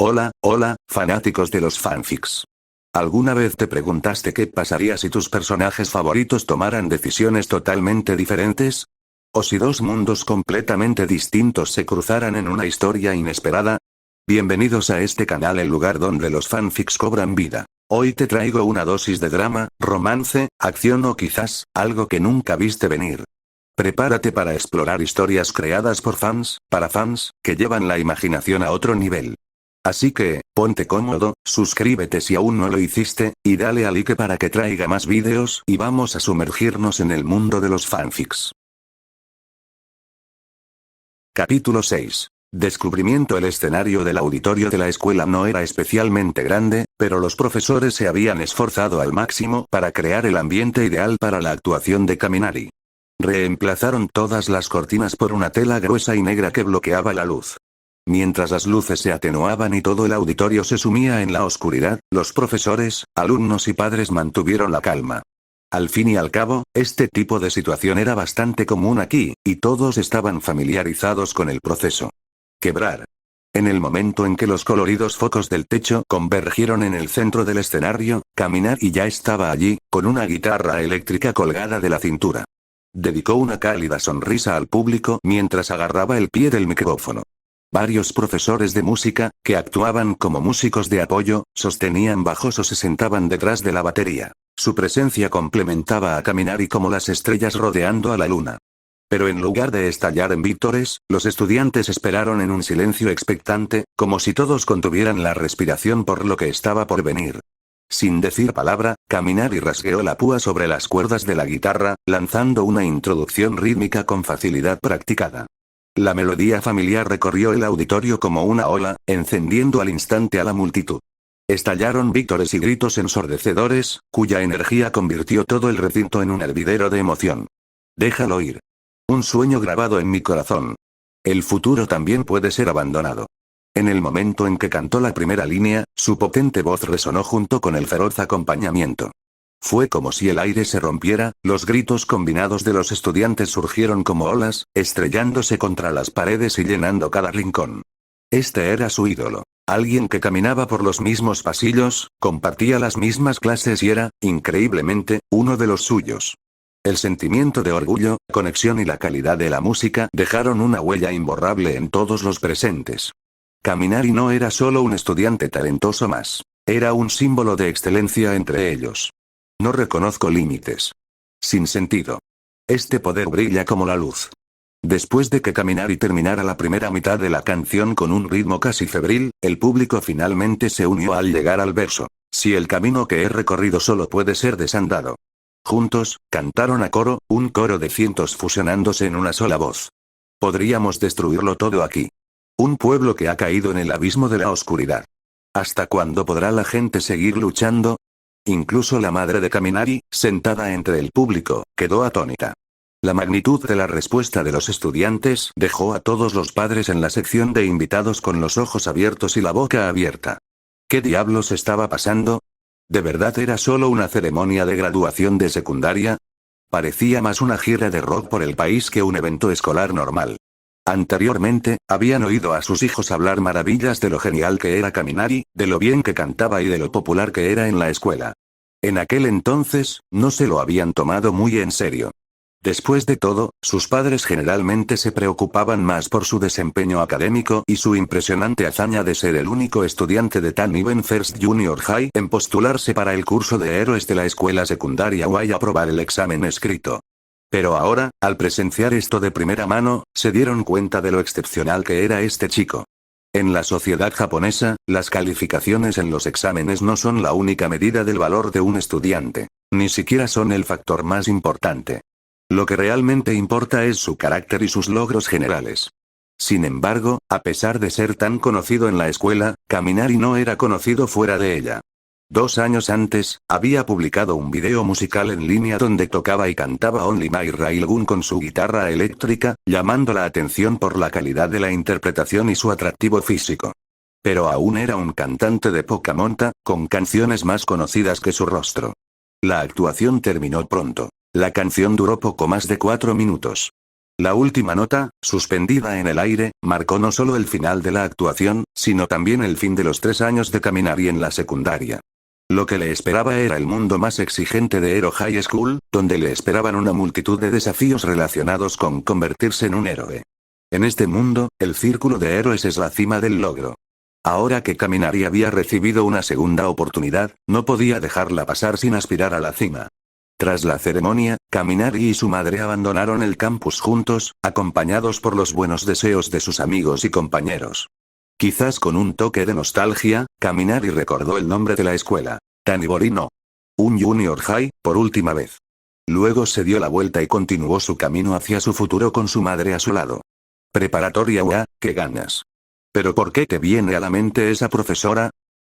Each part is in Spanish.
Hola, hola, fanáticos de los fanfics. ¿Alguna vez te preguntaste qué pasaría si tus personajes favoritos tomaran decisiones totalmente diferentes? ¿O si dos mundos completamente distintos se cruzaran en una historia inesperada? Bienvenidos a este canal, el lugar donde los fanfics cobran vida. Hoy te traigo una dosis de drama, romance, acción o quizás, algo que nunca viste venir. Prepárate para explorar historias creadas por fans, para fans, que llevan la imaginación a otro nivel. Así que, ponte cómodo, suscríbete si aún no lo hiciste, y dale a like para que traiga más vídeos y vamos a sumergirnos en el mundo de los fanfics. Capítulo 6. Descubrimiento. El escenario del auditorio de la escuela no era especialmente grande, pero los profesores se habían esforzado al máximo para crear el ambiente ideal para la actuación de Kaminari. Reemplazaron todas las cortinas por una tela gruesa y negra que bloqueaba la luz. Mientras las luces se atenuaban y todo el auditorio se sumía en la oscuridad, los profesores, alumnos y padres mantuvieron la calma. Al fin y al cabo, este tipo de situación era bastante común aquí, y todos estaban familiarizados con el proceso. Quebrar. En el momento en que los coloridos focos del techo convergieron en el centro del escenario, Kaminari ya estaba allí, con una guitarra eléctrica colgada de la cintura. Dedicó una cálida sonrisa al público mientras agarraba el pie del micrófono. Varios profesores de música, que actuaban como músicos de apoyo, sostenían bajos o se sentaban detrás de la batería. Su presencia complementaba a Kaminari como las estrellas rodeando a la luna. Pero en lugar de estallar en vítores, los estudiantes esperaron en un silencio expectante, como si todos contuvieran la respiración por lo que estaba por venir. Sin decir palabra, Kaminari rasgueó la púa sobre las cuerdas de la guitarra, lanzando una introducción rítmica con facilidad practicada. La melodía familiar recorrió el auditorio como una ola, encendiendo al instante a la multitud. Estallaron vítores y gritos ensordecedores, cuya energía convirtió todo el recinto en un hervidero de emoción. Déjalo ir. Un sueño grabado en mi corazón. El futuro también puede ser abandonado. En el momento en que cantó la primera línea, su potente voz resonó junto con el feroz acompañamiento. Fue como si el aire se rompiera, los gritos combinados de los estudiantes surgieron como olas, estrellándose contra las paredes y llenando cada rincón. Este era su ídolo. Alguien que caminaba por los mismos pasillos, compartía las mismas clases y era, increíblemente, uno de los suyos. El sentimiento de orgullo, conexión y la calidad de la música dejaron una huella imborrable en todos los presentes. Kaminari no era solo un estudiante talentoso más. Era un símbolo de excelencia entre ellos. No reconozco límites. Sin sentido. Este poder brilla como la luz. Después de que Kaminari terminara la primera mitad de la canción con un ritmo casi febril, el público finalmente se unió al llegar al verso. Si el camino que he recorrido solo puede ser desandado. Juntos, cantaron a coro, un coro de cientos fusionándose en una sola voz. Podríamos destruirlo todo aquí. Un pueblo que ha caído en el abismo de la oscuridad. ¿Hasta cuándo podrá la gente seguir luchando? Incluso la madre de Kaminari, sentada entre el público, quedó atónita. La magnitud de la respuesta de los estudiantes dejó a todos los padres en la sección de invitados con los ojos abiertos y la boca abierta. ¿Qué diablos estaba pasando? ¿De verdad era solo una ceremonia de graduación de secundaria? Parecía más una gira de rock por el país que un evento escolar normal. Anteriormente, habían oído a sus hijos hablar maravillas de lo genial que era Kaminari, de lo bien que cantaba y de lo popular que era en la escuela. En aquel entonces, no se lo habían tomado muy en serio. Después de todo, sus padres generalmente se preocupaban más por su desempeño académico y su impresionante hazaña de ser el único estudiante de Tan Even First Junior High en postularse para el curso de héroes de la escuela secundaria o y aprobar el examen escrito. Pero ahora, al presenciar esto de primera mano, se dieron cuenta de lo excepcional que era este chico. En la sociedad japonesa, las calificaciones en los exámenes no son la única medida del valor de un estudiante. Ni siquiera son el factor más importante. Lo que realmente importa es su carácter y sus logros generales. Sin embargo, a pesar de ser tan conocido en la escuela, Kaminari no era conocido fuera de ella. 2 años antes, había publicado un video musical en línea donde tocaba y cantaba Only My Railgun con su guitarra eléctrica, llamando la atención por la calidad de la interpretación y su atractivo físico. Pero aún era un cantante de poca monta, con canciones más conocidas que su rostro. La actuación terminó pronto. La canción duró poco más de 4 minutos. La última nota, suspendida en el aire, marcó no solo el final de la actuación, sino también el fin de los 3 años de Kaminari en la secundaria. Lo que le esperaba era el mundo más exigente de Hero High School, donde le esperaban una multitud de desafíos relacionados con convertirse en un héroe. En este mundo, el círculo de héroes es la cima del logro. Ahora que Kaminari había recibido una segunda oportunidad, no podía dejarla pasar sin aspirar a la cima. Tras la ceremonia, Kaminari y su madre abandonaron el campus juntos, acompañados por los buenos deseos de sus amigos y compañeros. Quizás con un toque de nostalgia, Kaminari recordó el nombre de la escuela. Tanibori no. Un junior high, por última vez. Luego se dio la vuelta y continuó su camino hacia su futuro con su madre a su lado. Preparatoria UA, qué ganas. ¿Pero por qué te viene a la mente esa profesora?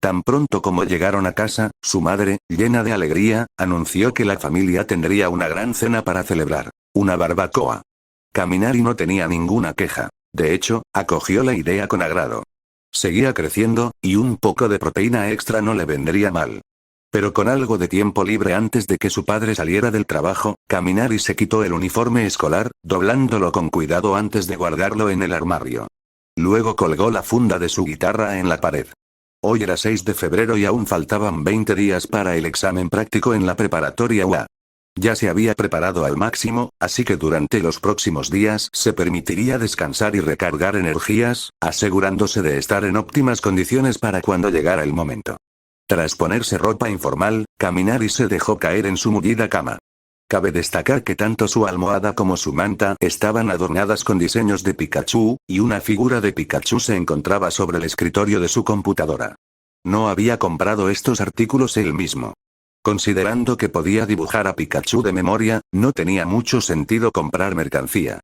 Tan pronto como llegaron a casa, su madre, llena de alegría, anunció que la familia tendría una gran cena para celebrar. Una barbacoa. Kaminari no tenía ninguna queja. De hecho, acogió la idea con agrado. Seguía creciendo, y un poco de proteína extra no le vendría mal. Pero con algo de tiempo libre antes de que su padre saliera del trabajo, Kaminari se quitó el uniforme escolar, doblándolo con cuidado antes de guardarlo en el armario. Luego colgó la funda de su guitarra en la pared. Hoy era 6 de febrero y aún faltaban 20 días para el examen práctico en la preparatoria UA. Ya se había preparado al máximo, así que durante los próximos días se permitiría descansar y recargar energías, asegurándose de estar en óptimas condiciones para cuando llegara el momento. Tras ponerse ropa informal, Kaminari se dejó caer en su mullida cama. Cabe destacar que tanto su almohada como su manta estaban adornadas con diseños de Pikachu, y una figura de Pikachu se encontraba sobre el escritorio de su computadora. No había comprado estos artículos él mismo. Considerando que podía dibujar a Pikachu de memoria, no tenía mucho sentido comprar mercancía.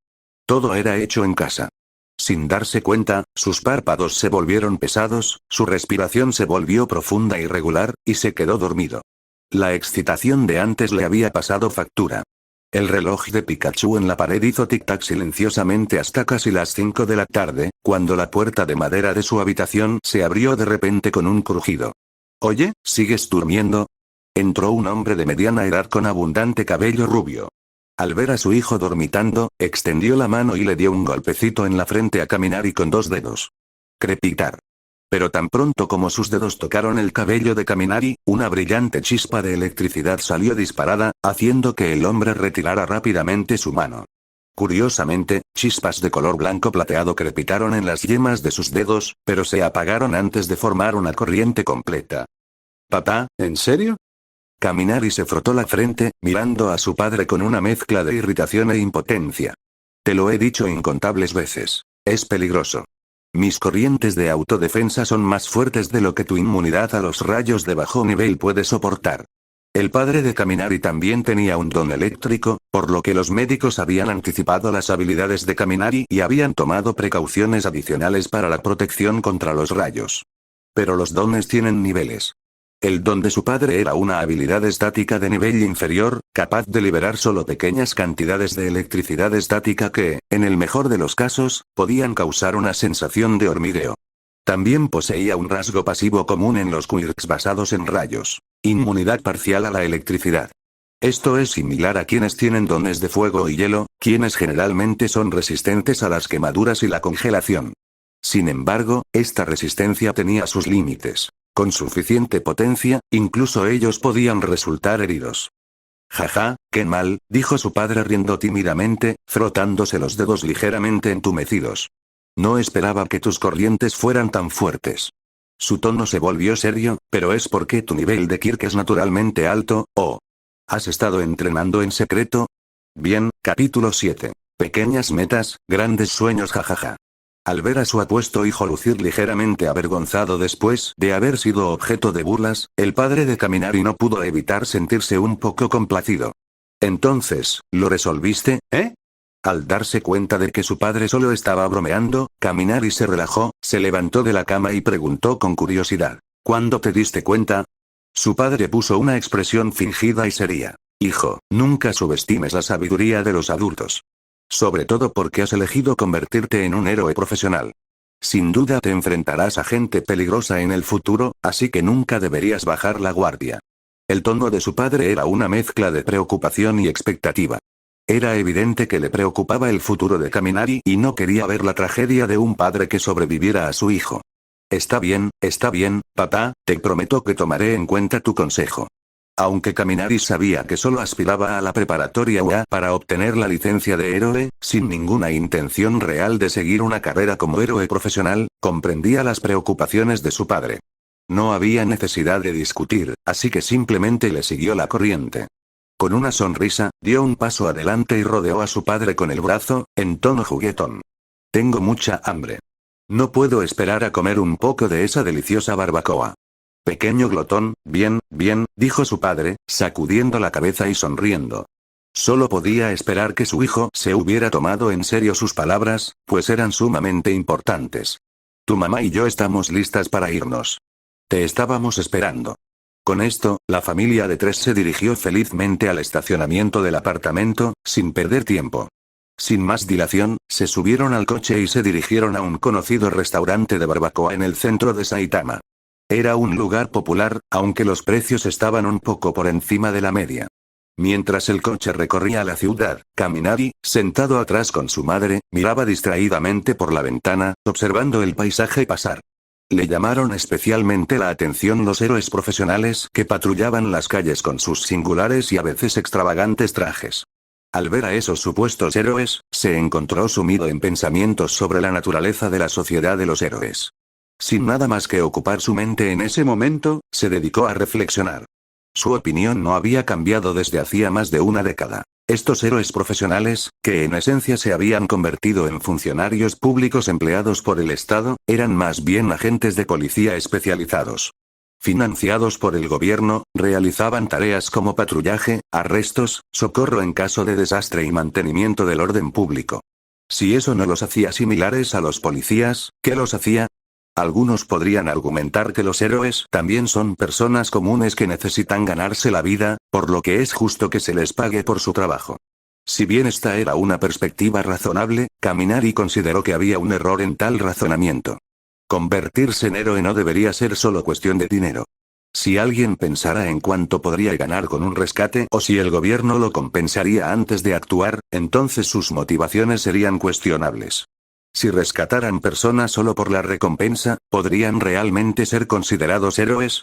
Todo era hecho en casa. Sin darse cuenta, sus párpados se volvieron pesados, su respiración se volvió profunda y regular, y se quedó dormido. La excitación de antes le había pasado factura. El reloj de Pikachu en la pared hizo tic-tac silenciosamente hasta casi las 5 de la tarde, cuando la puerta de madera de su habitación se abrió de repente con un crujido. «Oye, ¿sigues durmiendo?» Entró un hombre de mediana edad con abundante cabello rubio. Al ver a su hijo dormitando, extendió la mano y le dio un golpecito en la frente a Kaminari con 2 dedos. Crepitar. Pero tan pronto como sus dedos tocaron el cabello de Kaminari, una brillante chispa de electricidad salió disparada, haciendo que el hombre retirara rápidamente su mano. Curiosamente, chispas de color blanco plateado crepitaron en las yemas de sus dedos, pero se apagaron antes de formar una corriente completa. «Papá, ¿en serio?» Kaminari se frotó la frente, mirando a su padre con una mezcla de irritación e impotencia. «Te lo he dicho incontables veces. Es peligroso. Mis corrientes de autodefensa son más fuertes de lo que tu inmunidad a los rayos de bajo nivel puede soportar». El padre de Kaminari también tenía un don eléctrico, por lo que los médicos habían anticipado las habilidades de Kaminari y habían tomado precauciones adicionales para la protección contra los rayos. Pero los dones tienen niveles. El don de su padre era una habilidad estática de nivel inferior, capaz de liberar solo pequeñas cantidades de electricidad estática que, en el mejor de los casos, podían causar una sensación de hormigueo. También poseía un rasgo pasivo común en los quirks basados en rayos: inmunidad parcial a la electricidad. Esto es similar a quienes tienen dones de fuego y hielo, quienes generalmente son resistentes a las quemaduras y la congelación. Sin embargo, esta resistencia tenía sus límites. Con suficiente potencia, incluso ellos podían resultar heridos. «Jaja, qué mal», dijo su padre riendo tímidamente, frotándose los dedos ligeramente entumecidos. «No esperaba que tus corrientes fueran tan fuertes». Su tono se volvió serio, «pero es porque tu nivel de Kirk es naturalmente alto, ¿o has estado entrenando en secreto?» Bien, capítulo 7. Pequeñas metas, grandes sueños jajaja. Al ver a su apuesto hijo lucir ligeramente avergonzado después de haber sido objeto de burlas, el padre de Kaminari no pudo evitar sentirse un poco complacido. «Entonces, ¿lo resolviste, eh?» Al darse cuenta de que su padre solo estaba bromeando, Kaminari se relajó, se levantó de la cama y preguntó con curiosidad: «¿Cuándo te diste cuenta?» Su padre puso una expresión fingida y seria. «Hijo, nunca subestimes la sabiduría de los adultos. Sobre todo porque has elegido convertirte en un héroe profesional. Sin duda te enfrentarás a gente peligrosa en el futuro, así que nunca deberías bajar la guardia». El tono de su padre era una mezcla de preocupación y expectativa. Era evidente que le preocupaba el futuro de Kaminari y no quería ver la tragedia de un padre que sobreviviera a su hijo. Está bien, papá, te prometo que tomaré en cuenta tu consejo. Aunque Kaminari sabía que solo aspiraba a la preparatoria UA para obtener la licencia de héroe, sin ninguna intención real de seguir una carrera como héroe profesional, comprendía las preocupaciones de su padre. No había necesidad de discutir, así que simplemente le siguió la corriente. Con una sonrisa, dio un paso adelante y rodeó a su padre con el brazo, en tono juguetón. Tengo mucha hambre. No puedo esperar a comer un poco de esa deliciosa barbacoa. Pequeño glotón, bien, dijo su padre, sacudiendo la cabeza y sonriendo. Solo podía esperar que su hijo se hubiera tomado en serio sus palabras, pues eran sumamente importantes. Tu mamá y yo estamos listas para irnos. Te estábamos esperando. Con esto, la familia de tres se dirigió felizmente al estacionamiento del apartamento, sin perder tiempo. Sin más dilación, se subieron al coche y se dirigieron a un conocido restaurante de barbacoa en el centro de Saitama. Era un lugar popular, aunque los precios estaban un poco por encima de la media. Mientras el coche recorría la ciudad, Kaminari, sentado atrás con su madre, miraba distraídamente por la ventana, observando el paisaje pasar. Le llamaron especialmente la atención los héroes profesionales que patrullaban las calles con sus singulares y a veces extravagantes trajes. Al ver a esos supuestos héroes, se encontró sumido en pensamientos sobre la naturaleza de la sociedad de los héroes. Sin nada más que ocupar su mente en ese momento, se dedicó a reflexionar. Su opinión no había cambiado desde hacía más de una década. Estos héroes profesionales, que en esencia se habían convertido en funcionarios públicos empleados por el Estado, eran más bien agentes de policía especializados. Financiados por el gobierno, realizaban tareas como patrullaje, arrestos, socorro en caso de desastre y mantenimiento del orden público. Si eso no los hacía similares a los policías, ¿qué los hacía? Algunos podrían argumentar que los héroes también son personas comunes que necesitan ganarse la vida, por lo que es justo que se les pague por su trabajo. Si bien esta era una perspectiva razonable, Kaminari consideró que había un error en tal razonamiento. Convertirse en héroe no debería ser solo cuestión de dinero. Si alguien pensara en cuánto podría ganar con un rescate o si el gobierno lo compensaría antes de actuar, entonces sus motivaciones serían cuestionables. Si rescataran personas solo por la recompensa, ¿podrían realmente ser considerados héroes?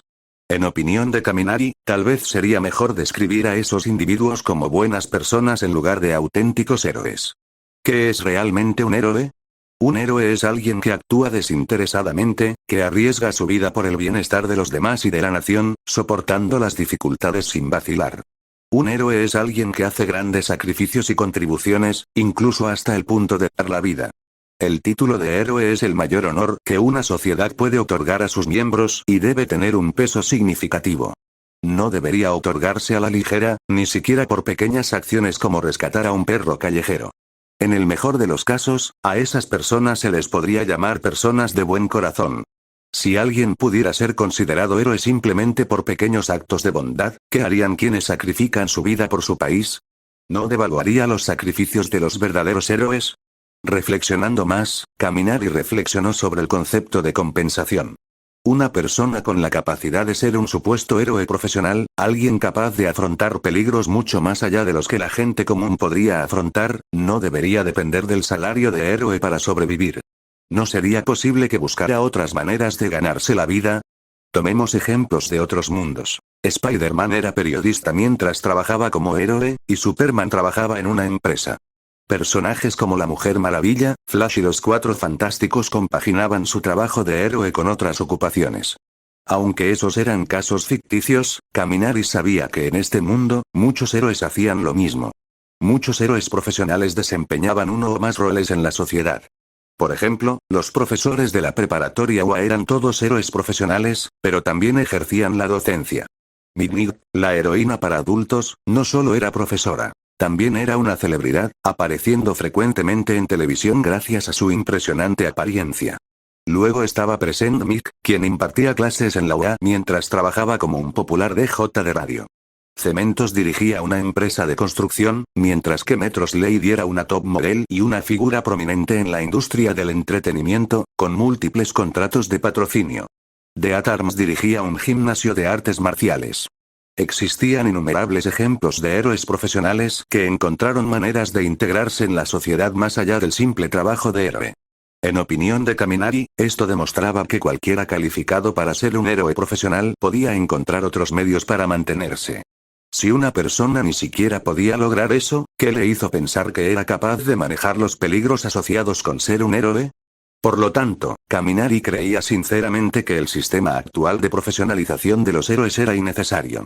En opinión de Kaminari, tal vez sería mejor describir a esos individuos como buenas personas en lugar de auténticos héroes. ¿Qué es realmente un héroe? Un héroe es alguien que actúa desinteresadamente, que arriesga su vida por el bienestar de los demás y de la nación, soportando las dificultades sin vacilar. Un héroe es alguien que hace grandes sacrificios y contribuciones, incluso hasta el punto de dar la vida. El título de héroe es el mayor honor que una sociedad puede otorgar a sus miembros y debe tener un peso significativo. No debería otorgarse a la ligera, ni siquiera por pequeñas acciones como rescatar a un perro callejero. En el mejor de los casos, a esas personas se les podría llamar personas de buen corazón. Si alguien pudiera ser considerado héroe simplemente por pequeños actos de bondad, ¿qué harían quienes sacrifican su vida por su país? ¿No devaluaría los sacrificios de los verdaderos héroes? Reflexionando más, Kaminari reflexionó sobre el concepto de compensación. Una persona con la capacidad de ser un supuesto héroe profesional, alguien capaz de afrontar peligros mucho más allá de los que la gente común podría afrontar, no debería depender del salario de héroe para sobrevivir. ¿No sería posible que buscara otras maneras de ganarse la vida? Tomemos ejemplos de otros mundos. Spider-Man era periodista mientras trabajaba como héroe, y Superman trabajaba en una empresa. Personajes como la Mujer Maravilla, Flash y los Cuatro Fantásticos compaginaban su trabajo de héroe con otras ocupaciones. Aunque esos eran casos ficticios, Kaminari sabía que en este mundo, muchos héroes hacían lo mismo. Muchos héroes profesionales desempeñaban uno o más roles en la sociedad. Por ejemplo, los profesores de la preparatoria UA eran todos héroes profesionales, pero también ejercían la docencia. Midnight, la heroína para adultos, no solo era profesora. También era una celebridad, apareciendo frecuentemente en televisión gracias a su impresionante apariencia. Luego estaba presente Mick, quien impartía clases en la UA mientras trabajaba como un popular DJ de radio. Cementos dirigía una empresa de construcción, mientras que Metros Lady era una top model y una figura prominente en la industria del entretenimiento, con múltiples contratos de patrocinio. The Arms dirigía un gimnasio de artes marciales. Existían innumerables ejemplos de héroes profesionales que encontraron maneras de integrarse en la sociedad más allá del simple trabajo de héroe. En opinión de Kaminari, esto demostraba que cualquiera calificado para ser un héroe profesional podía encontrar otros medios para mantenerse. Si una persona ni siquiera podía lograr eso, ¿qué le hizo pensar que era capaz de manejar los peligros asociados con ser un héroe? Por lo tanto, Kaminari creía sinceramente que el sistema actual de profesionalización de los héroes era innecesario.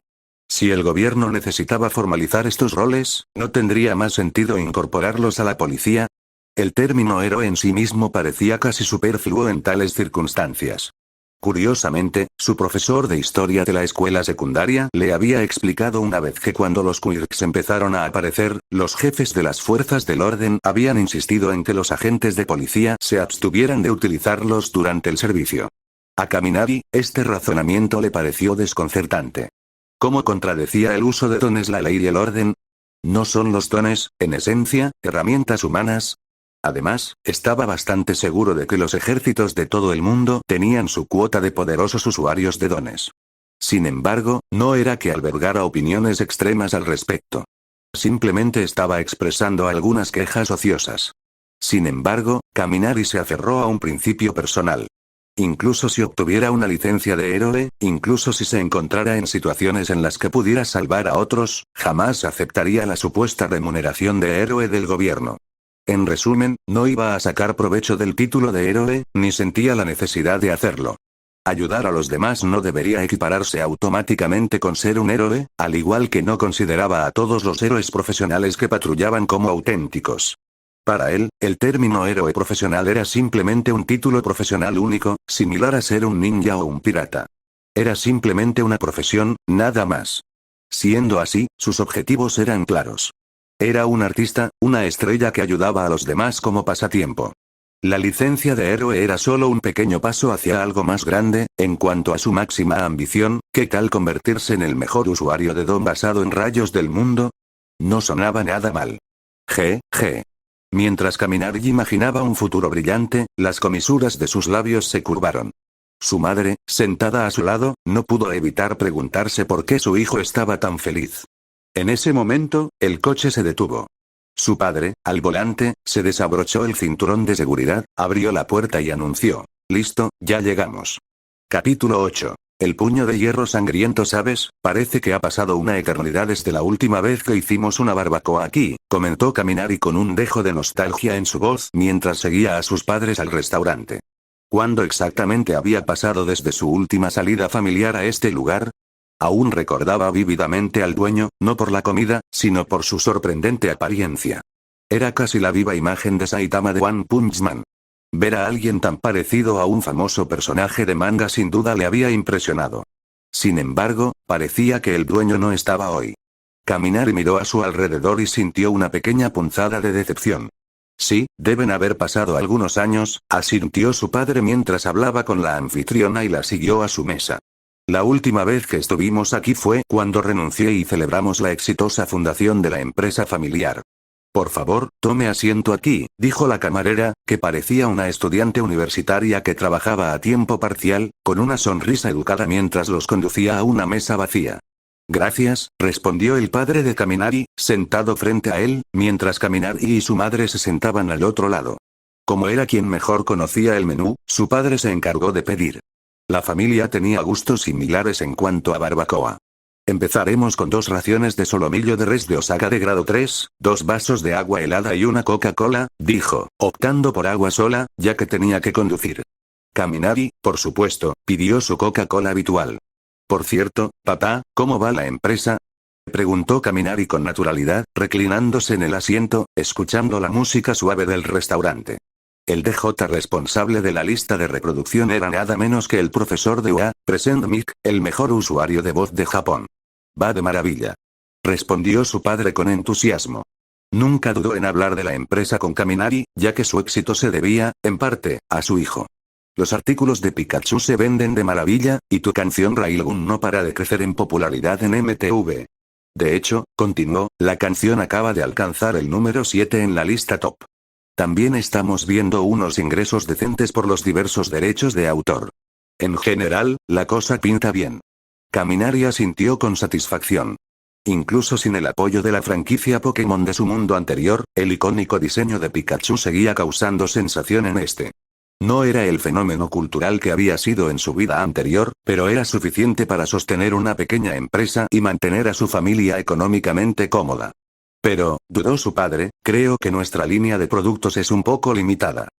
Si el gobierno necesitaba formalizar estos roles, ¿no tendría más sentido incorporarlos a la policía? El término héroe en sí mismo parecía casi superfluo en tales circunstancias. Curiosamente, su profesor de historia de la escuela secundaria le había explicado una vez que cuando los quirks empezaron a aparecer, los jefes de las fuerzas del orden habían insistido en que los agentes de policía se abstuvieran de utilizarlos durante el servicio. A Kaminari, este razonamiento le pareció desconcertante. ¿Cómo contradecía el uso de dones la ley y el orden? ¿No son los dones, en esencia, herramientas humanas? Además, estaba bastante seguro de que los ejércitos de todo el mundo tenían su cuota de poderosos usuarios de dones. Sin embargo, no era que albergara opiniones extremas al respecto. Simplemente estaba expresando algunas quejas ociosas. Sin embargo, Kaminari se aferró a un principio personal. Incluso si obtuviera una licencia de héroe, incluso si se encontrara en situaciones en las que pudiera salvar a otros, jamás aceptaría la supuesta remuneración de héroe del gobierno. En resumen, no iba a sacar provecho del título de héroe, ni sentía la necesidad de hacerlo. Ayudar a los demás no debería equipararse automáticamente con ser un héroe, al igual que no consideraba a todos los héroes profesionales que patrullaban como auténticos. Para él, el término héroe profesional era simplemente un título profesional único, similar a ser un ninja o un pirata. Era simplemente una profesión, nada más. Siendo así, sus objetivos eran claros. Era un artista, una estrella que ayudaba a los demás como pasatiempo. La licencia de héroe era solo un pequeño paso hacia algo más grande, en cuanto a su máxima ambición, ¿qué tal convertirse en el mejor usuario de don basado en rayos del mundo? No sonaba nada mal. G. Mientras Kaminari imaginaba un futuro brillante, las comisuras de sus labios se curvaron. Su madre, sentada a su lado, no pudo evitar preguntarse por qué su hijo estaba tan feliz. En ese momento, el coche se detuvo. Su padre, al volante, se desabrochó el cinturón de seguridad, abrió la puerta y anunció: «Listo, ya llegamos». Capítulo 8. El puño de hierro sangriento. ¿Sabes? Parece que ha pasado una eternidad desde la última vez que hicimos una barbacoa aquí, comentó Kaminari con un dejo de nostalgia en su voz mientras seguía a sus padres al restaurante. ¿Cuándo exactamente había pasado desde su última salida familiar a este lugar? Aún recordaba vívidamente al dueño, no por la comida, sino por su sorprendente apariencia. Era casi la viva imagen de Saitama de One Punch Man. Ver a alguien tan parecido a un famoso personaje de manga sin duda le había impresionado. Sin embargo, parecía que el dueño no estaba hoy. Kaminari miró a su alrededor y sintió una pequeña punzada de decepción. Sí, deben haber pasado algunos años, asintió su padre mientras hablaba con la anfitriona y la siguió a su mesa. La última vez que estuvimos aquí fue cuando renuncié y celebramos la exitosa fundación de la empresa familiar. Por favor, tome asiento aquí, dijo la camarera, que parecía una estudiante universitaria que trabajaba a tiempo parcial, con una sonrisa educada mientras los conducía a una mesa vacía. Gracias, respondió el padre de Kaminari, sentado frente a él, mientras Kaminari y su madre se sentaban al otro lado. Como era quien mejor conocía el menú, su padre se encargó de pedir. La familia tenía gustos similares en cuanto a barbacoa. Empezaremos con 2 raciones de solomillo de res de Osaka de grado 3, 2 vasos de agua helada y una Coca-Cola, dijo, optando por agua sola, ya que tenía que conducir. Kaminari, por supuesto, pidió su Coca-Cola habitual. Por cierto, papá, ¿cómo va la empresa?, preguntó Kaminari con naturalidad, reclinándose en el asiento, escuchando la música suave del restaurante. El DJ responsable de la lista de reproducción era nada menos que el profesor de UA, Present Mic, el mejor usuario de voz de Japón. Va de maravilla, respondió su padre con entusiasmo. Nunca dudó en hablar de la empresa con Kaminari, ya que su éxito se debía, en parte, a su hijo. Los artículos de Pikachu se venden de maravilla, y tu canción Railgun no para de crecer en popularidad en MTV. De hecho, continuó, la canción acaba de alcanzar el número 7 en la lista top. También estamos viendo unos ingresos decentes por los diversos derechos de autor. En general, la cosa pinta bien. Kaminari asintió con satisfacción. Incluso sin el apoyo de la franquicia Pokémon de su mundo anterior, el icónico diseño de Pikachu seguía causando sensación en este. No era el fenómeno cultural que había sido en su vida anterior, pero era suficiente para sostener una pequeña empresa y mantener a su familia económicamente cómoda. Pero, dudó su padre, creo que nuestra línea de productos es un poco limitada.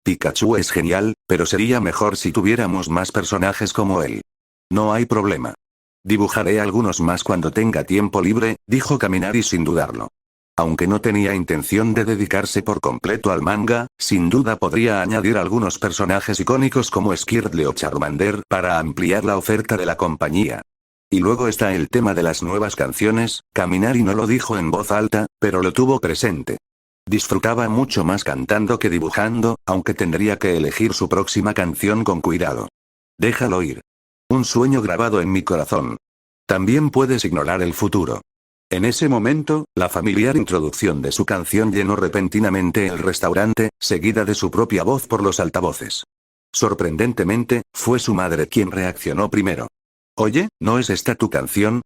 Pikachu es genial, pero sería mejor si tuviéramos más personajes como él. No hay problema. Dibujaré algunos más cuando tenga tiempo libre, dijo Kaminari sin dudarlo. Aunque no tenía intención de dedicarse por completo al manga, sin duda podría añadir algunos personajes icónicos como Squirtle o Charmander para ampliar la oferta de la compañía. Y luego está el tema de las nuevas canciones. Kaminari no lo dijo en voz alta, pero lo tuvo presente. Disfrutaba mucho más cantando que dibujando, aunque tendría que elegir su próxima canción con cuidado. Déjalo ir. Un sueño grabado en mi corazón. También puedes ignorar el futuro. En ese momento, la familiar introducción de su canción llenó repentinamente el restaurante, seguida de su propia voz por los altavoces. Sorprendentemente, fue su madre quien reaccionó primero. «Oye, ¿no es esta tu canción?»,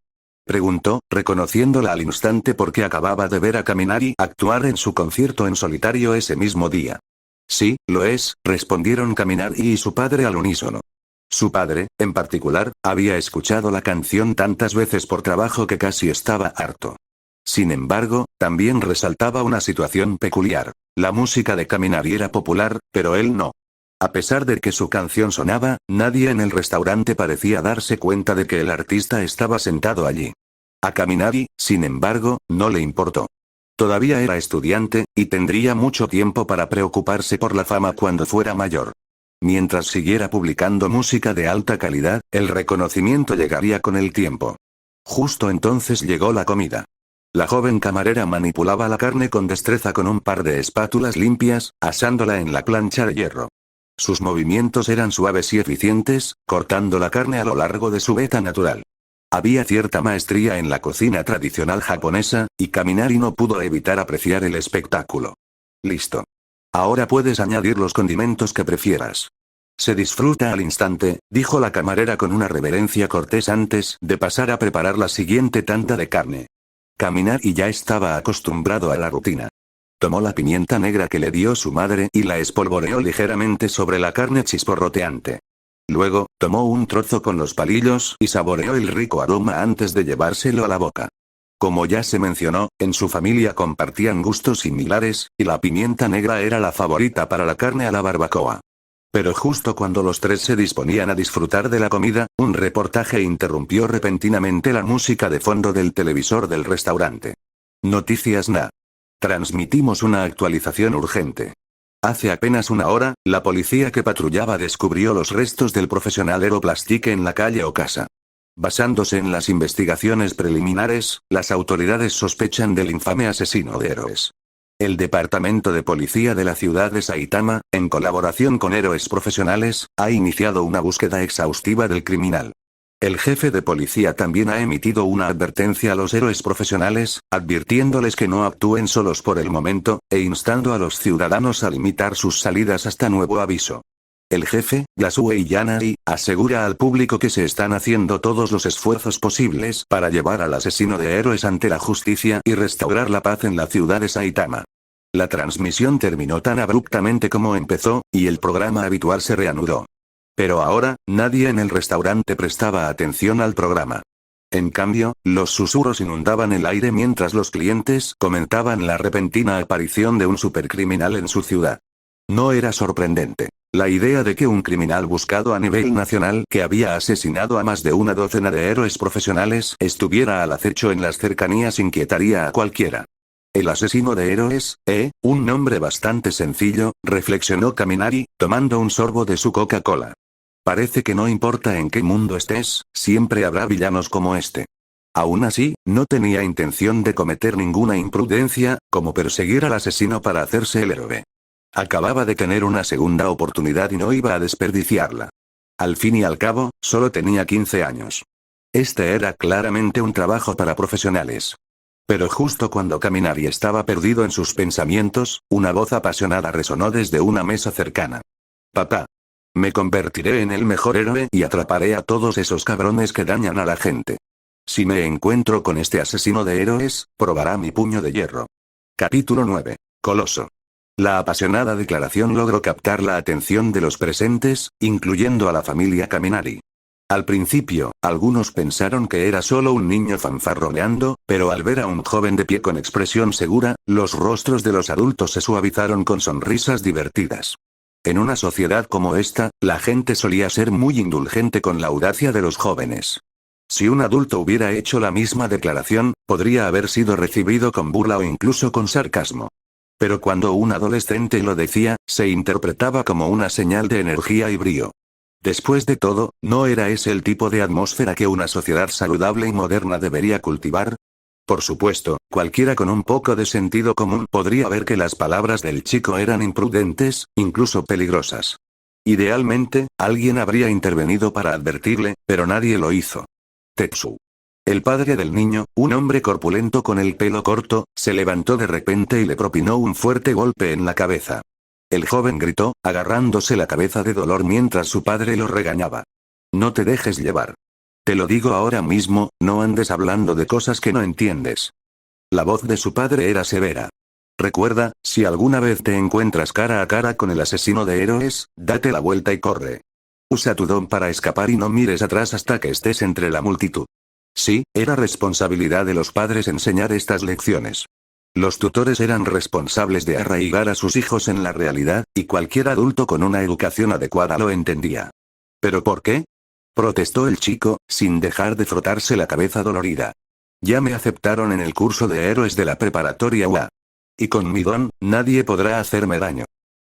preguntó, reconociéndola al instante porque acababa de ver a Kaminari actuar en su concierto en solitario ese mismo día. «Sí, lo es», respondieron Kaminari y su padre al unísono. Su padre, en particular, había escuchado la canción tantas veces por trabajo que casi estaba harto. Sin embargo, también resaltaba una situación peculiar. La música de Kaminari era popular, pero él no. A pesar de que su canción sonaba, nadie en el restaurante parecía darse cuenta de que el artista estaba sentado allí. A Kaminari, sin embargo, no le importó. Todavía era estudiante, y tendría mucho tiempo para preocuparse por la fama cuando fuera mayor. Mientras siguiera publicando música de alta calidad, el reconocimiento llegaría con el tiempo. Justo entonces llegó la comida. La joven camarera manipulaba la carne con destreza con un par de espátulas limpias, asándola en la plancha de hierro. Sus movimientos eran suaves y eficientes, cortando la carne a lo largo de su veta natural. Había cierta maestría en la cocina tradicional japonesa, y Kaminari no pudo evitar apreciar el espectáculo. Listo. Ahora puedes añadir los condimentos que prefieras. Se disfruta al instante, dijo la camarera con una reverencia cortés antes de pasar a preparar la siguiente tanda de carne. Kaminari ya estaba acostumbrado a la rutina. Tomó la pimienta negra que le dio su madre y la espolvoreó ligeramente sobre la carne chisporroteante. Luego, tomó un trozo con los palillos y saboreó el rico aroma antes de llevárselo a la boca. Como ya se mencionó, en su familia compartían gustos similares, y la pimienta negra era la favorita para la carne a la barbacoa. Pero justo cuando los tres se disponían a disfrutar de la comida, un reportaje interrumpió repentinamente la música de fondo del televisor del restaurante. Noticias NA. Transmitimos una actualización urgente. Hace apenas una hora, la policía que patrullaba descubrió los restos del profesional Aeroplastique en la calle Okasa. Basándose en las investigaciones preliminares, las autoridades sospechan del infame asesino de héroes. El Departamento de Policía de la ciudad de Saitama, en colaboración con héroes profesionales, ha iniciado una búsqueda exhaustiva del criminal. El jefe de policía también ha emitido una advertencia a los héroes profesionales, advirtiéndoles que no actúen solos por el momento, e instando a los ciudadanos a limitar sus salidas hasta nuevo aviso. El jefe, Yasue Yanai, asegura al público que se están haciendo todos los esfuerzos posibles para llevar al asesino de héroes ante la justicia y restaurar la paz en la ciudad de Saitama. La transmisión terminó tan abruptamente como empezó, y el programa habitual se reanudó. Pero ahora, nadie en el restaurante prestaba atención al programa. En cambio, los susurros inundaban el aire mientras los clientes comentaban la repentina aparición de un supercriminal en su ciudad. No era sorprendente. La idea de que un criminal buscado a nivel nacional que había asesinado a más de una docena de héroes profesionales estuviera al acecho en las cercanías inquietaría a cualquiera. El asesino de héroes, un nombre bastante sencillo, reflexionó Kaminari, tomando un sorbo de su Coca-Cola. Parece que no importa en qué mundo estés, siempre habrá villanos como este. Aún así, no tenía intención de cometer ninguna imprudencia, como perseguir al asesino para hacerse el héroe. Acababa de tener una segunda oportunidad y no iba a desperdiciarla. Al fin y al cabo, solo tenía 15 años. Este era claramente un trabajo para profesionales. Pero justo cuando Kaminari estaba perdido en sus pensamientos, una voz apasionada resonó desde una mesa cercana. «Papá». Me convertiré en el mejor héroe y atraparé a todos esos cabrones que dañan a la gente. Si me encuentro con este asesino de héroes, probará mi puño de hierro. Capítulo 9. Coloso. La apasionada declaración logró captar la atención de los presentes, incluyendo a la familia Kaminari. Al principio, algunos pensaron que era solo un niño fanfarroneando, pero al ver a un joven de pie con expresión segura, los rostros de los adultos se suavizaron con sonrisas divertidas. En una sociedad como esta, la gente solía ser muy indulgente con la audacia de los jóvenes. Si un adulto hubiera hecho la misma declaración, podría haber sido recibido con burla o incluso con sarcasmo. Pero cuando un adolescente lo decía, se interpretaba como una señal de energía y brío. Después de todo, ¿no era ese el tipo de atmósfera que una sociedad saludable y moderna debería cultivar? Por supuesto, cualquiera con un poco de sentido común podría ver que las palabras del chico eran imprudentes, incluso peligrosas. Idealmente, alguien habría intervenido para advertirle, pero nadie lo hizo. Tetsu. El padre del niño, un hombre corpulento con el pelo corto, se levantó de repente y le propinó un fuerte golpe en la cabeza. El joven gritó, agarrándose la cabeza de dolor mientras su padre lo regañaba. No te dejes llevar. Te lo digo ahora mismo, no andes hablando de cosas que no entiendes. La voz de su padre era severa. Recuerda, si alguna vez te encuentras cara a cara con el asesino de héroes, date la vuelta y corre. Usa tu don para escapar y no mires atrás hasta que estés entre la multitud. Sí, era responsabilidad de los padres enseñar estas lecciones. Los tutores eran responsables de arraigar a sus hijos en la realidad, y cualquier adulto con una educación adecuada lo entendía. ¿Pero por qué?, protestó el chico, sin dejar de frotarse la cabeza dolorida. Ya me aceptaron en el curso de héroes de la preparatoria UA. Y con mi don, nadie podrá hacerme daño.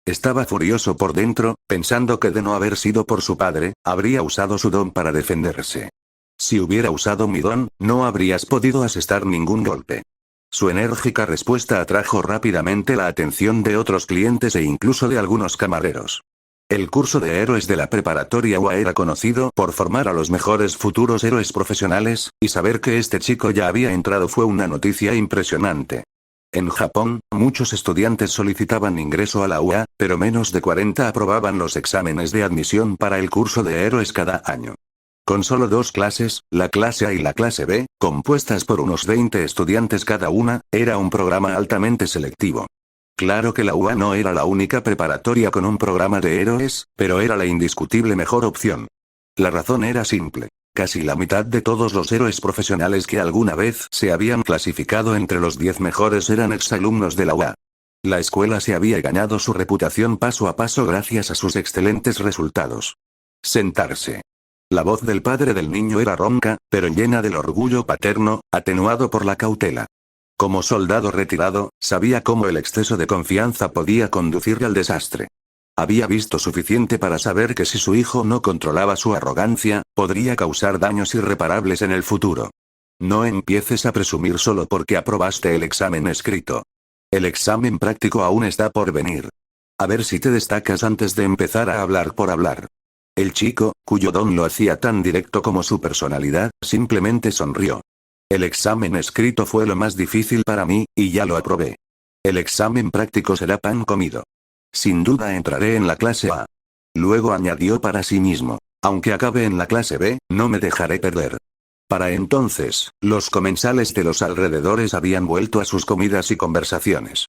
Estaba furioso por dentro, pensando que de no haber sido por su padre, habría usado su don para defenderse. Si hubiera usado mi don, no habrías podido asestar ningún golpe. Su enérgica respuesta atrajo rápidamente la atención de otros clientes e incluso de algunos camareros. El curso de héroes de la preparatoria UA era conocido por formar a los mejores futuros héroes profesionales, y saber que este chico ya había entrado fue una noticia impresionante. En Japón, muchos estudiantes solicitaban ingreso a la UA, pero menos de 40 aprobaban los exámenes de admisión para el curso de héroes cada año. Con solo 2 clases, la clase A y la clase B, compuestas por unos 20 estudiantes cada una, era un programa altamente selectivo. Claro que la UA no era la única preparatoria con un programa de héroes, pero era la indiscutible mejor opción. La razón era simple. Casi la mitad de todos los héroes profesionales que alguna vez se habían clasificado entre los 10 mejores eran exalumnos de la UA. La escuela se había ganado su reputación paso a paso gracias a sus excelentes resultados. Sentarse. La voz del padre del niño era ronca, pero llena del orgullo paterno, atenuado por la cautela. Como soldado retirado, sabía cómo el exceso de confianza podía conducirle al desastre. Había visto suficiente para saber que si su hijo no controlaba su arrogancia, podría causar daños irreparables en el futuro. No empieces a presumir solo porque aprobaste el examen escrito. El examen práctico aún está por venir. A ver si te destacas antes de empezar a hablar por hablar. El chico, cuyo don lo hacía tan directo como su personalidad, simplemente sonrió. El examen escrito fue lo más difícil para mí, y ya lo aprobé. El examen práctico será pan comido. Sin duda entraré en la clase A. Luego añadió para sí mismo. Aunque acabe en la clase B, no me dejaré perder. Para entonces, los comensales de los alrededores habían vuelto a sus comidas y conversaciones.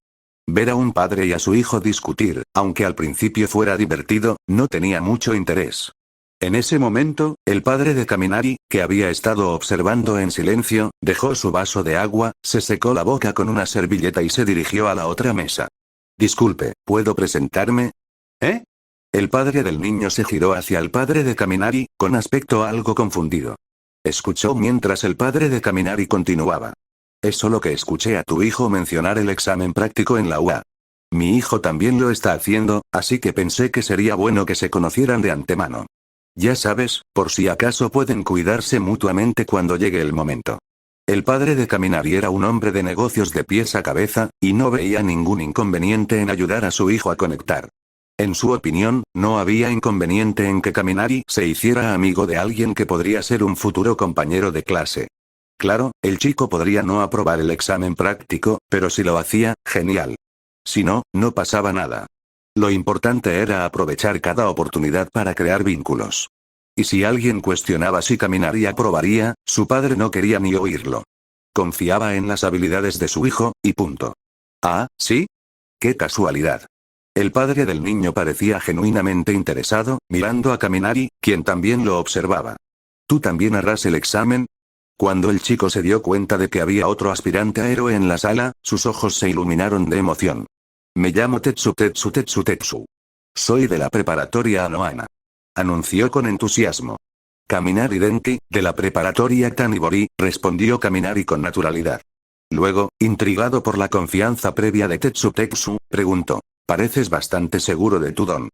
Ver a un padre y a su hijo discutir, aunque al principio fuera divertido, no tenía mucho interés. En ese momento, el padre de Kaminari, que había estado observando en silencio, dejó su vaso de agua, se secó la boca con una servilleta y se dirigió a la otra mesa. Disculpe, ¿puedo presentarme? ¿Eh? El padre del niño se giró hacia el padre de Kaminari, con aspecto algo confundido. Escuchó mientras el padre de Kaminari continuaba. Es solo que escuché a tu hijo mencionar el examen práctico en la UA. Mi hijo también lo está haciendo, así que pensé que sería bueno que se conocieran de antemano. Ya sabes, por si acaso pueden cuidarse mutuamente cuando llegue el momento. El padre de Kaminari era un hombre de negocios de pies a cabeza, y no veía ningún inconveniente en ayudar a su hijo a conectar. En su opinión, no había inconveniente en que Kaminari se hiciera amigo de alguien que podría ser un futuro compañero de clase. Claro, el chico podría no aprobar el examen práctico, pero si lo hacía, genial. Si no, no pasaba nada. Lo importante era aprovechar cada oportunidad para crear vínculos. Y si alguien cuestionaba si Kaminari aprobaría, su padre no quería ni oírlo. Confiaba en las habilidades de su hijo, y punto. Ah, ¿sí? ¡Qué casualidad! El padre del niño parecía genuinamente interesado, mirando a Kaminari, quien también lo observaba. ¿Tú también harás el examen? Cuando el chico se dio cuenta de que había otro aspirante a héroe en la sala, sus ojos se iluminaron de emoción. Me llamo Tetsu. Soy de la preparatoria Anohana. Anunció con entusiasmo. Kaminari Denki, de la preparatoria Tanibori, respondió Kaminari con naturalidad. Luego, intrigado por la confianza previa de Tetsu, preguntó. Pareces bastante seguro de tu don.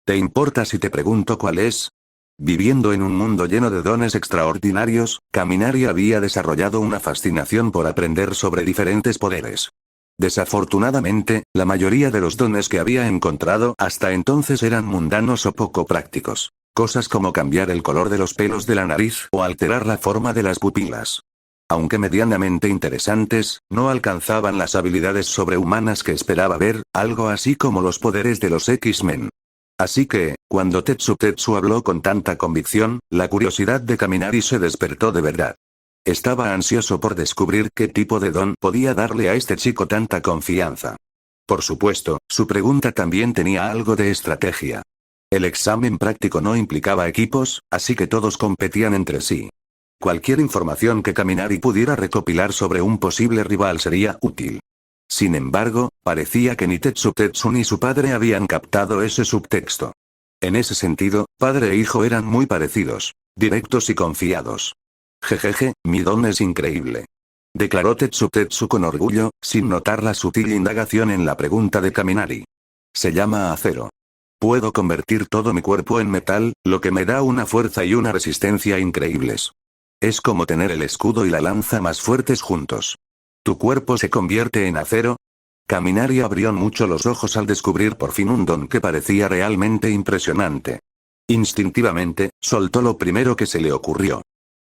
¿Te importa si te pregunto cuál es? Viviendo en un mundo lleno de dones extraordinarios, Kaminari había desarrollado una fascinación por aprender sobre diferentes poderes. Desafortunadamente, la mayoría de los dones que había encontrado hasta entonces eran mundanos o poco prácticos. Cosas como cambiar el color de los pelos de la nariz o alterar la forma de las pupilas. Aunque medianamente interesantes, no alcanzaban las habilidades sobrehumanas que esperaba ver, algo así como los poderes de los X-Men. Así que, cuando Tetsu habló con tanta convicción, la curiosidad de Kaminari se despertó de verdad. Estaba ansioso por descubrir qué tipo de don podía darle a este chico tanta confianza. Por supuesto, su pregunta también tenía algo de estrategia. El examen práctico no implicaba equipos, así que todos competían entre sí. Cualquier información que Kaminari pudiera recopilar sobre un posible rival sería útil. Sin embargo, parecía que ni Tetsu ni su padre habían captado ese subtexto. En ese sentido, padre e hijo eran muy parecidos, directos y confiados. Jejeje, mi don es increíble. Declaró Tetsu con orgullo, sin notar la sutil indagación en la pregunta de Kaminari. Se llama acero. Puedo convertir todo mi cuerpo en metal, lo que me da una fuerza y una resistencia increíbles. Es como tener el escudo y la lanza más fuertes juntos. ¿Tu cuerpo se convierte en acero? Kaminari abrió mucho los ojos al descubrir por fin un don que parecía realmente impresionante. Instintivamente, soltó lo primero que se le ocurrió.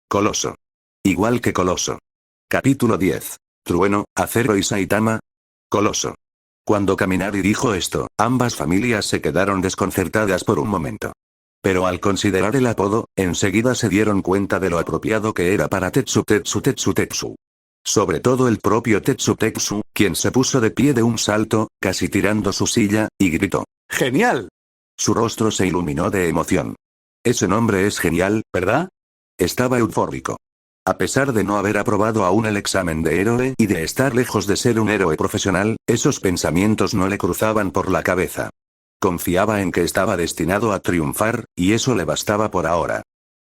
Coloso. Igual que Coloso. Capítulo 10. Trueno, Acero y Saitama. Coloso. Cuando Kaminari dijo esto, ambas familias se quedaron desconcertadas por un momento. Pero al considerar el apodo, enseguida se dieron cuenta de lo apropiado que era para Tetsu. Sobre todo el propio Tetsu, quien se puso de pie de un salto, casi tirando su silla, y gritó. ¡Genial! Su rostro se iluminó de emoción. Ese nombre es genial, ¿verdad? Estaba eufórico. A pesar de no haber aprobado aún el examen de héroe y de estar lejos de ser un héroe profesional, esos pensamientos no le cruzaban por la cabeza. Confiaba en que estaba destinado a triunfar, y eso le bastaba por ahora.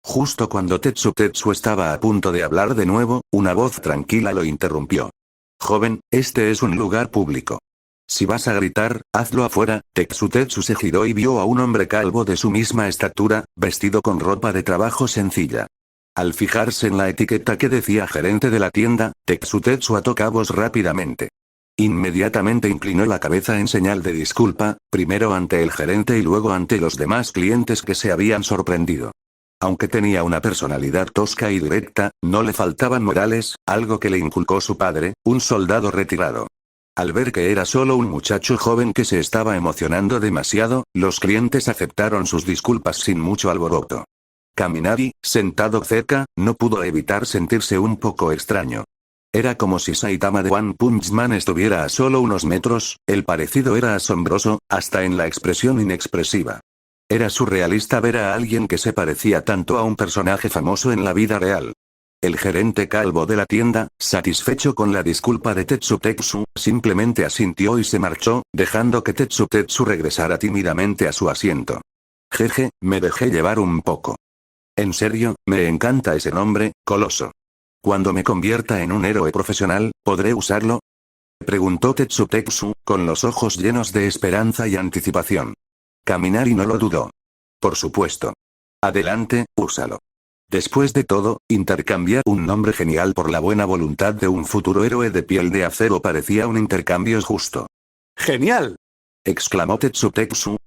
Justo cuando Tetsu estaba a punto de hablar de nuevo, una voz tranquila lo interrumpió. Joven, este es un lugar público. Si vas a gritar, hazlo afuera. Tetsu se giró y vio a un hombre calvo de su misma estatura, vestido con ropa de trabajo sencilla. Al fijarse en la etiqueta que decía gerente de la tienda, Tetsu ató cabos rápidamente. Inmediatamente inclinó la cabeza en señal de disculpa, primero ante el gerente y luego ante los demás clientes que se habían sorprendido. Aunque tenía una personalidad tosca y directa, no le faltaban modales, algo que le inculcó su padre, un soldado retirado. Al ver que era solo un muchacho joven que se estaba emocionando demasiado, los clientes aceptaron sus disculpas sin mucho alboroto. Kaminari, sentado cerca, no pudo evitar sentirse un poco extraño. Era como si Saitama de One Punch Man estuviera a solo unos metros, el parecido era asombroso, hasta en la expresión inexpresiva. Era surrealista ver a alguien que se parecía tanto a un personaje famoso en la vida real. El gerente calvo de la tienda, satisfecho con la disculpa de Tetsu, simplemente asintió y se marchó, dejando que Tetsu regresara tímidamente a su asiento. Jeje, me dejé llevar un poco. En serio, me encanta ese nombre, Coloso. Cuando me convierta en un héroe profesional, ¿podré usarlo? Preguntó Tetsu, con los ojos llenos de esperanza y anticipación. Kaminari no lo dudó. Por supuesto. Adelante, úsalo. Después de todo, intercambiar un nombre genial por la buena voluntad de un futuro héroe de piel de acero parecía un intercambio justo. ¡Genial!, exclamó Tetsu,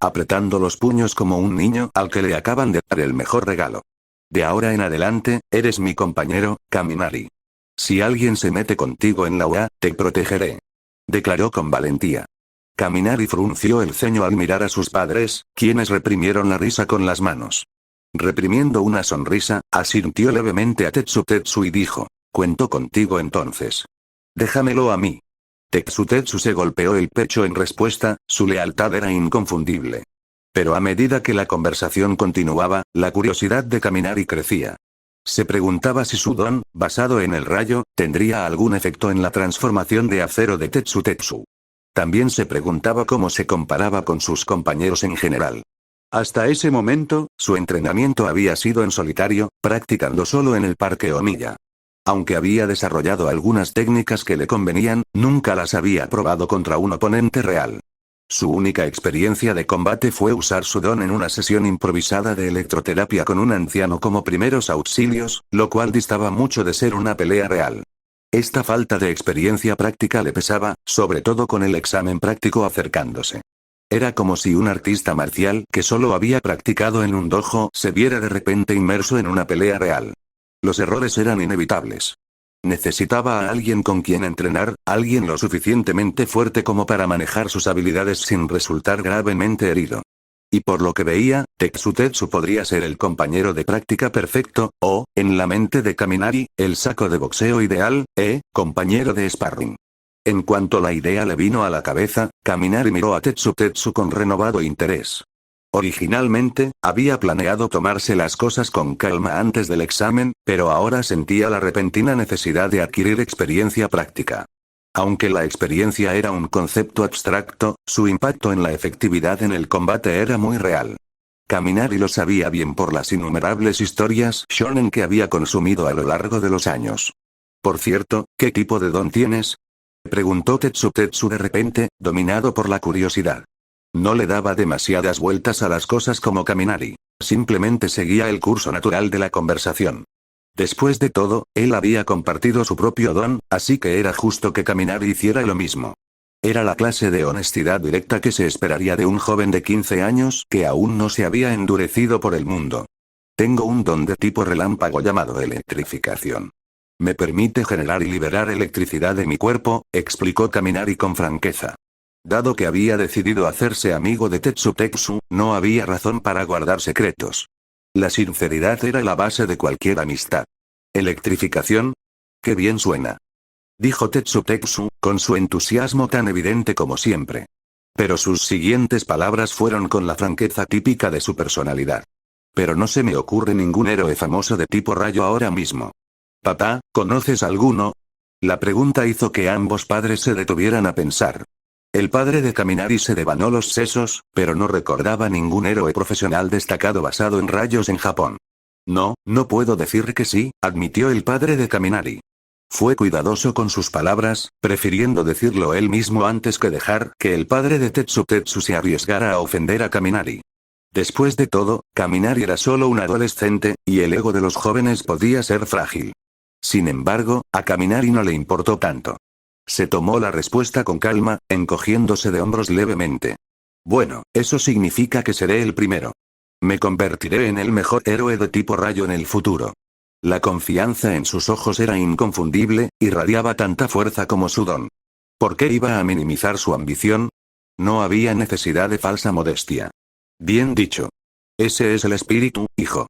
apretando los puños como un niño al que le acaban de dar el mejor regalo. De ahora en adelante, eres mi compañero, Kaminari. Si alguien se mete contigo en la UA, te protegeré. Declaró con valentía. Kaminari frunció el ceño al mirar a sus padres, quienes reprimieron la risa con las manos. Reprimiendo una sonrisa, asintió levemente a Tetsu y dijo: «Cuento contigo entonces. Déjamelo a mí». Tetsu se golpeó el pecho en respuesta, su lealtad era inconfundible. Pero a medida que la conversación continuaba, la curiosidad de Kaminari crecía. Se preguntaba si su don, basado en el rayo, tendría algún efecto en la transformación de acero de Tetsu. También se preguntaba cómo se comparaba con sus compañeros en general. Hasta ese momento, su entrenamiento había sido en solitario, practicando solo en el Parque Omiya. Aunque había desarrollado algunas técnicas que le convenían, nunca las había probado contra un oponente real. Su única experiencia de combate fue usar su don en una sesión improvisada de electroterapia con un anciano como primeros auxilios, lo cual distaba mucho de ser una pelea real. Esta falta de experiencia práctica le pesaba, sobre todo con el examen práctico acercándose. Era como si un artista marcial que solo había practicado en un dojo se viera de repente inmerso en una pelea real. Los errores eran inevitables. Necesitaba a alguien con quien entrenar, alguien lo suficientemente fuerte como para manejar sus habilidades sin resultar gravemente herido. Y por lo que veía, Tetsu podría ser el compañero de práctica perfecto, o, en la mente de Kaminari, el saco de boxeo ideal, compañero de sparring. En cuanto la idea le vino a la cabeza, Kaminari miró a Tetsu con renovado interés. Originalmente, había planeado tomarse las cosas con calma antes del examen, pero ahora sentía la repentina necesidad de adquirir experiencia práctica. Aunque la experiencia era un concepto abstracto, su impacto en la efectividad en el combate era muy real. Kaminari lo sabía bien por las innumerables historias shonen que había consumido a lo largo de los años. Por cierto, ¿qué tipo de don tienes?, preguntó Tetsu de repente, dominado por la curiosidad. No le daba demasiadas vueltas a las cosas como Kaminari. Simplemente seguía el curso natural de la conversación. Después de todo, él había compartido su propio don, así que era justo que Kaminari hiciera lo mismo. Era la clase de honestidad directa que se esperaría de un joven de 15 años que aún no se había endurecido por el mundo. Tengo un don de tipo relámpago llamado electrificación. Me permite generar y liberar electricidad de mi cuerpo, explicó Kaminari con franqueza. Dado que había decidido hacerse amigo de Tetsu, no había razón para guardar secretos. La sinceridad era la base de cualquier amistad. ¿Electrificación? ¡Qué bien suena!, dijo Tetsu, con su entusiasmo tan evidente como siempre. Pero sus siguientes palabras fueron con la franqueza típica de su personalidad. Pero no se me ocurre ningún héroe famoso de tipo rayo ahora mismo. Papá, ¿conoces alguno? La pregunta hizo que ambos padres se detuvieran a pensar. El padre de Kaminari se devanó los sesos, pero no recordaba ningún héroe profesional destacado basado en rayos en Japón. No puedo decir que sí, admitió el padre de Kaminari. Fue cuidadoso con sus palabras, prefiriendo decirlo él mismo antes que dejar que el padre de Tetsu se arriesgara a ofender a Kaminari. Después de todo, Kaminari era solo un adolescente, y el ego de los jóvenes podía ser frágil. Sin embargo, a Kaminari no le importó tanto. Se tomó la respuesta con calma, encogiéndose de hombros levemente. Bueno, eso significa que seré el primero. Me convertiré en el mejor héroe de tipo rayo en el futuro. La confianza en sus ojos era inconfundible, irradiaba tanta fuerza como su don. ¿Por qué iba a minimizar su ambición? No había necesidad de falsa modestia. Bien dicho. Ese es el espíritu, hijo,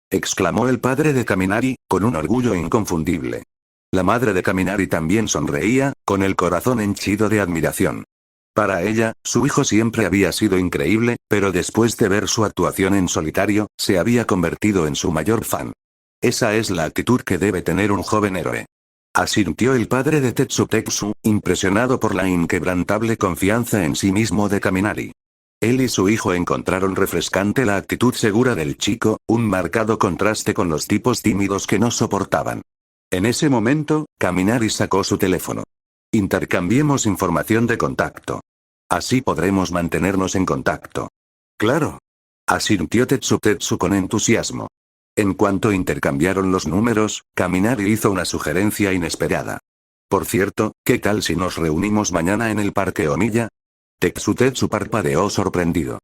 exclamó el padre de Kaminari, con un orgullo inconfundible. La madre de Kaminari también sonreía, con el corazón henchido de admiración. Para ella, su hijo siempre había sido increíble, pero después de ver su actuación en solitario, se había convertido en su mayor fan. Esa es la actitud que debe tener un joven héroe. Asintió el padre de Tetsu, impresionado por la inquebrantable confianza en sí mismo de Kaminari. Él y su hijo encontraron refrescante la actitud segura del chico, un marcado contraste con los tipos tímidos que no soportaban. En ese momento, Kaminari sacó su teléfono. Intercambiemos información de contacto. Así podremos mantenernos en contacto. Claro. Asintió Tetsu con entusiasmo. En cuanto intercambiaron los números, Kaminari hizo una sugerencia inesperada. Por cierto, ¿qué tal si nos reunimos mañana en el Parque Omiya? Tetsu parpadeó sorprendido.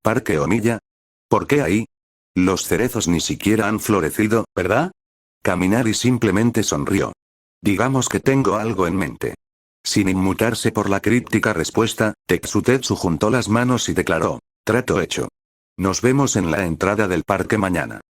¿Parque Omiya? ¿Por qué ahí? Los cerezos ni siquiera han florecido, ¿verdad? Kaminari simplemente sonrió. Digamos que tengo algo en mente. Sin inmutarse por la críptica respuesta, Tetsutetsu juntó las manos y declaró: trato hecho. Nos vemos en la entrada del parque mañana.